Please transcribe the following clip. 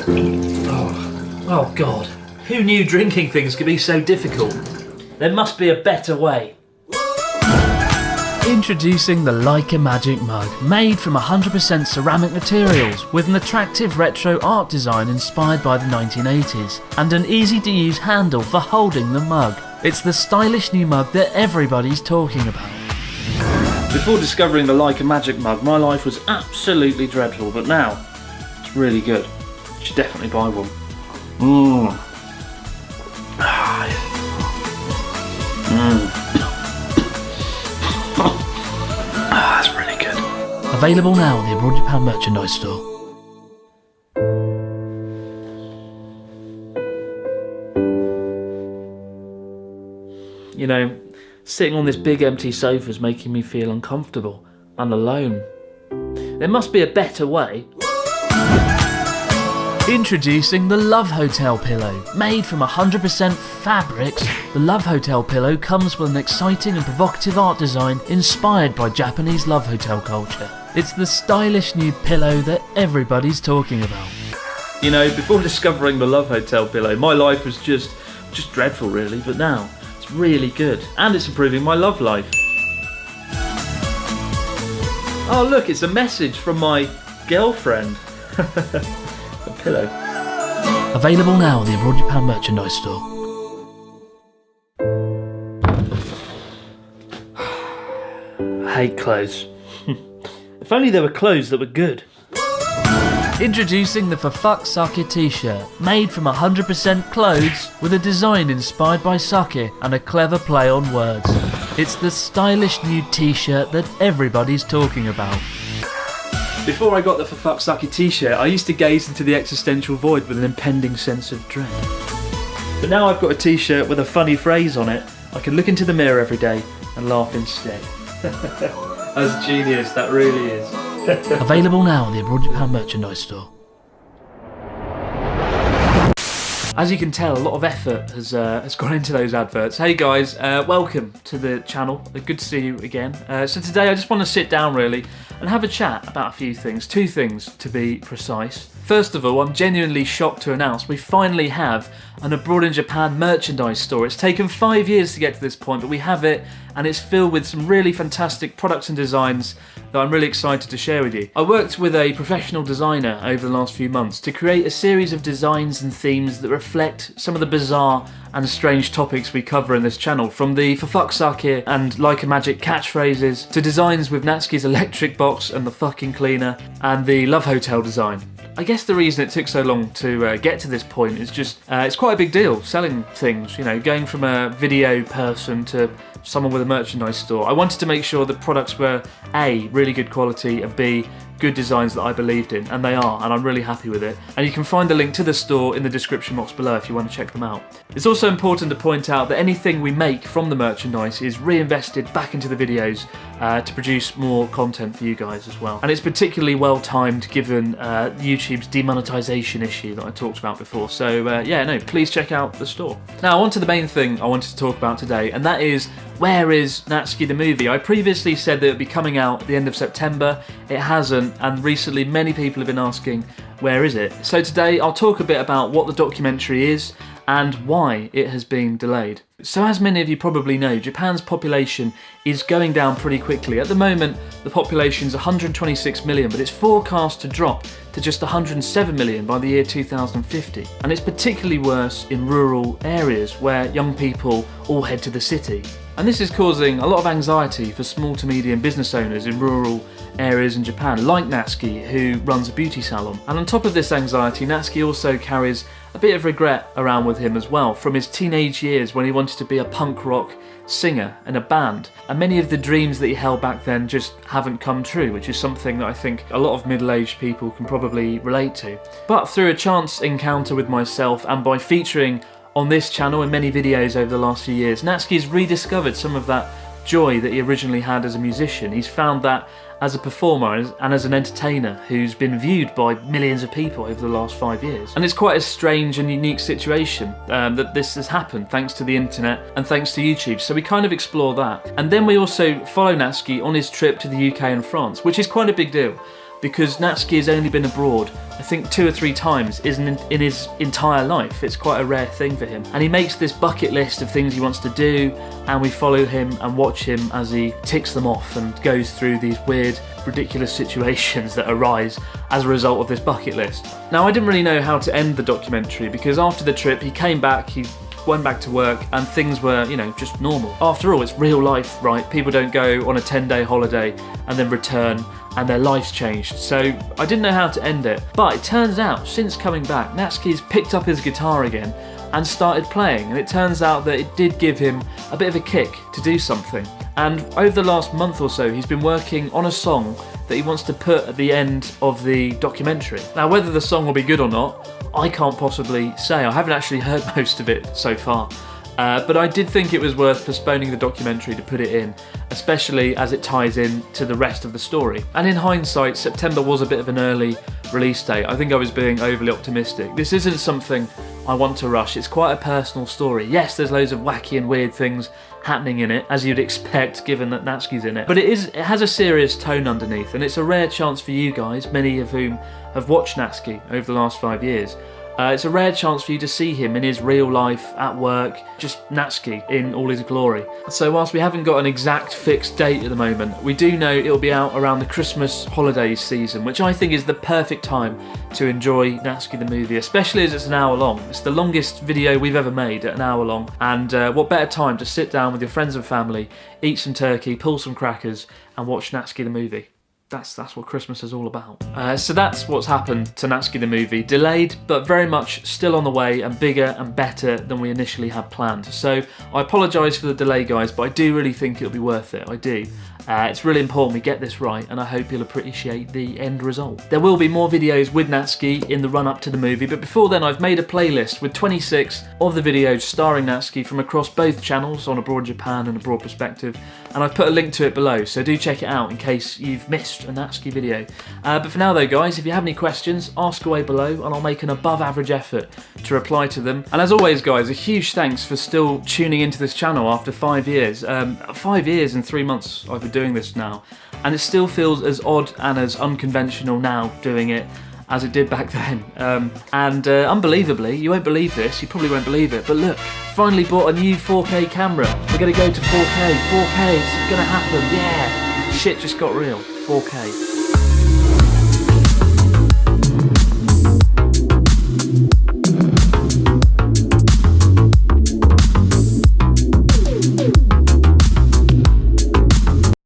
Oh God, who knew drinking things could be so difficult? There must be a better way. Introducing the Like a Magic mug, made from 100% ceramic materials with an attractive retro art design inspired by the 1980s and an easy to use handle for holding the mug. It's the stylish new mug that everybody's talking about. Before discovering the Like a Magic mug, my life was absolutely dreadful, but now it's really good. You should definitely buy one. That's really good. Available now at the Abroad Japan merchandise store. You know, sitting on this big empty sofa is making me feel uncomfortable and alone. There must be a better way. Introducing the Love Hotel pillow. Made from 100% fabrics, the Love Hotel pillow comes with an exciting and provocative art design inspired by Japanese love hotel culture. It's the stylish new pillow that everybody's talking about. You know, before discovering the Love Hotel pillow, my life was just dreadful really, but now it's really good and it's improving my love life. Oh look, it's a message from my girlfriend. A pillow. Available now at the Abroad Japan merchandise store. I hate clothes. If only there were clothes that were good. Introducing the For Fuck Sake t-shirt, made from 100% clothes with a design inspired by sake and a clever play on words. It's the stylish new t-shirt that everybody's talking about. Before I got the For Fuck Sake t-shirt, I used to gaze into the existential void with an impending sense of dread. But now I've got a t-shirt with a funny phrase on it, I can look into the mirror every day and laugh instead. That's genius, that really is. Available now at the Abroad Japan merchandise store. As you can tell, a lot of effort has gone into those adverts. Hey guys, welcome to the channel. Good to see you again. So today I just want to sit down really and have a chat about a few things. Two things to be precise. First of all, I'm genuinely shocked to announce we finally have an Abroad in Japan merchandise store. It's taken 5 years to get to this point, but we have it and it's filled with some really fantastic products and designs that I'm really excited to share with you. I worked with a professional designer over the last few months to create a series of designs and themes that reflect some of the bizarre and strange topics we cover in this channel, from the For Fuck Sake and Like a Magic catchphrases to designs with Natsuki's electric box and the fucking cleaner and the Love Hotel design. I guess the reason it took so long to get to this point is just it's quite a big deal selling things, you know, going from a video person to someone with a merchandise store. I wanted to make sure that products were A, really good quality, and B, good designs that I believed in, and they are, and I'm really happy with it. And you can find the link to the store in the description box below if you want to check them out. It's also important to point out that anything we make from the merchandise is reinvested back into the videos to produce more content for you guys as well. And it's particularly well timed given YouTube's demonetization issue that I talked about before. So yeah, no, please check out the store. Now on to the main thing I wanted to talk about today, and that is, where is Natsuki the movie? I previously said that it would be coming out at the end of September. It hasn't, and recently many people have been asking, where is it? So today I'll talk a bit about what the documentary is and why it has been delayed. So as many of you probably know, Japan's population is going down pretty quickly. At the moment, the population is 126 million, but it's forecast to drop to just 107 million by the year 2050. And it's particularly worse in rural areas where young people all head to the city. And this is causing a lot of anxiety for small to medium business owners in rural areas in Japan, like Natsuki, who runs a beauty salon. And on top of this anxiety, Natsuki also carries a bit of regret around with him as well, from his teenage years when he wanted to be a punk rock singer in a band. And many of the dreams that he held back then just haven't come true, which is something that I think a lot of middle-aged people can probably relate to. But through a chance encounter with myself and by featuring on this channel in many videos over the last few years, Natsuki's rediscovered some of that joy that he originally had as a musician. He's found that as a performer and as an entertainer who's been viewed by millions of people over the last 5 years. And it's quite a strange and unique situation that this has happened thanks to the internet and thanks to YouTube, so we kind of explore that. And then we also follow Natsuki on his trip to the UK and France, which is quite a big deal. because Natsuki has only been abroad, I think 2 or 3 times in his entire life. It's quite a rare thing for him. And he makes this bucket list of things he wants to do, and we follow him and watch him as he ticks them off and goes through these weird, ridiculous situations that arise as a result of this bucket list. Now, I didn't really know how to end the documentary, because after the trip he came back, he went back to work, and things were, you know, just normal. After all, it's real life, right? People don't go on a 10-day holiday and then return and their life's changed. So I didn't know how to end it. But it turns out, since coming back, Natsuki's picked up his guitar again and started playing, and it turns out that it did give him a bit of a kick to do something. And over the last month or so, he's been working on a song that he wants to put at the end of the documentary. Now, whether the song will be good or not, I can't possibly say. I haven't actually heard most of it so far. But I did think it was worth postponing the documentary to put it in, especially as it ties in to the rest of the story. And in hindsight, September was a bit of an early release date. I think I was being overly optimistic. This isn't something I want to rush. It's quite a personal story. Yes, there's loads of wacky and weird things happening in it, as you'd expect given that Natsuki's in it. But it has a serious tone underneath, and it's a rare chance for you guys, many of whom have watched Natsuki over the last 5 years. It's a rare chance for you to see him in his real life, at work, just Natsuki in all his glory. So whilst we haven't got an exact fixed date at the moment, we do know it'll be out around the Christmas holidays season, which I think is the perfect time to enjoy Natsuki the movie, especially as it's an hour long. It's the longest video we've ever made at an hour long, and what better time to sit down with your friends and family, eat some turkey, pull some crackers, and watch Natsuki the movie. That's what Christmas is all about. So that's what's happened to Natsuki the movie. Delayed, but very much still on the way, and bigger and better than we initially had planned. So I apologise for the delay, guys, but I do really think it'll be worth it. I do. It's really important we get this right, and I hope you'll appreciate the end result. There will be more videos with Natsuki in the run-up to the movie, but before then I've made a playlist with 26 of the videos starring Natsuki from across both channels on Abroad Japan and Abroad Perspective, and I've put a link to it below, so do check it out in case you've missed a Natsuki video. But for now though, guys, if you have any questions, ask away below and I'll make an above average effort to reply to them. And as always, guys, a huge thanks for still tuning into this channel after 5 years. 5 years and 3 months I've been doing this now, and it still feels as odd and as unconventional now doing it as it did back then. Unbelievably, you won't believe this, you probably won't believe it, but look, finally bought a new 4K camera. We're gonna go to 4K, it's gonna happen, yeah. Shit just got real, 4K.